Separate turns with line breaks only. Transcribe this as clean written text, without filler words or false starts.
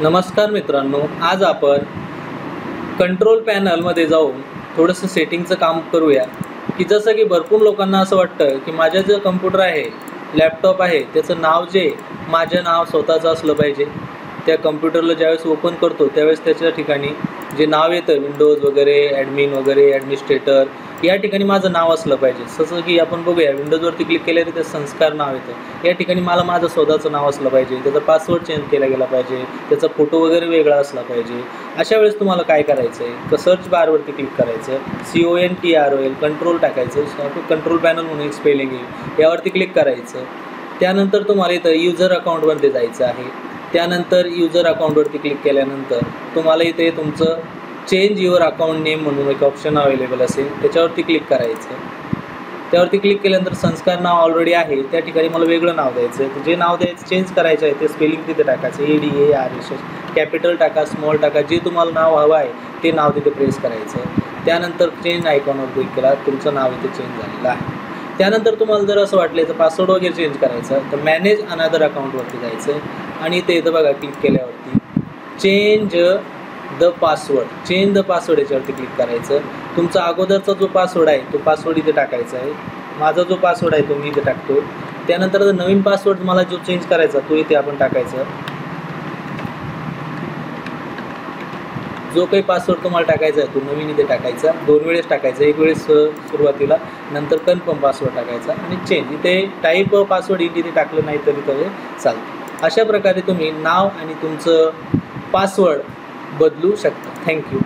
नमस्कार मित्रांनो, आज आपण कंट्रोल पॅनलमध्ये जाऊन थोडंसं सेटिंगचं काम करूया की जसं की भरपूर लोकांना असं वाटतं की माझा जो कम्प्युटर आहे, लॅपटॉप आहे, त्याचं नाव जे माझं नाव स्वतःचं असलं पाहिजे. त्या कम्प्युटरला ज्यावेळेस ओपन करतो त्यावेळेस त्याच्या ठिकाणी जे नाव येतं विंडोज वगैरे, ॲडमिन वगैरे, ॲडमिनिस्ट्रेटर या ठिकाणी माझं नाव असलं पाहिजे. जसं की आपण बघूया, विंडोजवरती क्लिक केल्यावर ते संस्कार नाव येतं. या ठिकाणी मला माझं स्वतःचं नाव असलं पाहिजे, त्याचा पासवर्ड चेंज केला गेला पाहिजे, त्याचा फोटो वगैरे वेगळा असला पाहिजे. अशा वेळेस तुम्हाला काय करायचं आहे, सर्च बारवरती क्लिक करायचं, CONTROL कंट्रोल टाकायचं, कंट्रोल पॅनल म्हणून एक स्पेलिंग आहे, यावरती क्लिक करायचं. त्यानंतर तुम्हाला इथं युजर अकाउंटमध्ये जायचं आहे. त्यानंतर युजर अकाउंटवरती क्लिक केल्यानंतर तुम्हाला इथे तुमचं चेंज युअर अकाउंट नेम म्हणून एक ऑप्शन अवेलेबल असेल, त्याच्यावरती क्लिक करायचं. त्यावरती क्लिक केल्यानंतर संस्कार नाव ऑलरेडी आहे, त्या ठिकाणी मला वेगळं नाव द्यायचं आहे. जे नाव द्यायचं चेंज करायचं आहे ते स्पेलिंग तिथे टाकायचं, ADARS, कॅपिटल टाका, स्मॉल टाका, जे तुम्हाला नाव हवं आहे ते नाव तिथे प्रेस करायचं. त्यानंतर चेंज आयकॉनवर क्लिक केला, तुमचं नाव इथे चेंज झालेलं आहे. त्यानंतर तुम्हाला जर असं वाटलं तर पासवर्ड वगैरे चेंज करायचं तर मॅनेज अनदर अकाउंटवरती जायचं आणि इथं बघा क्लिक केल्यावरती चेंज द पासवर्ड याच्यावरती क्लिक करायचं. तुमचा अगोदरचा जो पासवर्ड आहे तो पासवर्ड इथे टाकायचा आहे. माझा जो पासवर्ड आहे तो मी इथे टाकतो. त्यानंतर नवीन पासवर्ड मला जो चेंज करायचा तो इथे आपण टाकायचा. जो काही पासवर्ड तुम्हाला टाकायचा आहे तो नवीन इथे टाकायचा. 2 वेळेस टाकायचा, एक वेळेस सुरुवातीला, नंतर कन्फर्म पासवर्ड टाकायचा आणि चेंज. इथे टाईप पासवर्ड इथे टाकलं नाही तरी चालतं. अशा प्रकारे तुम्ही नाव आणि तुमचं पासवर्ड बदलू शकता. थँक्यू.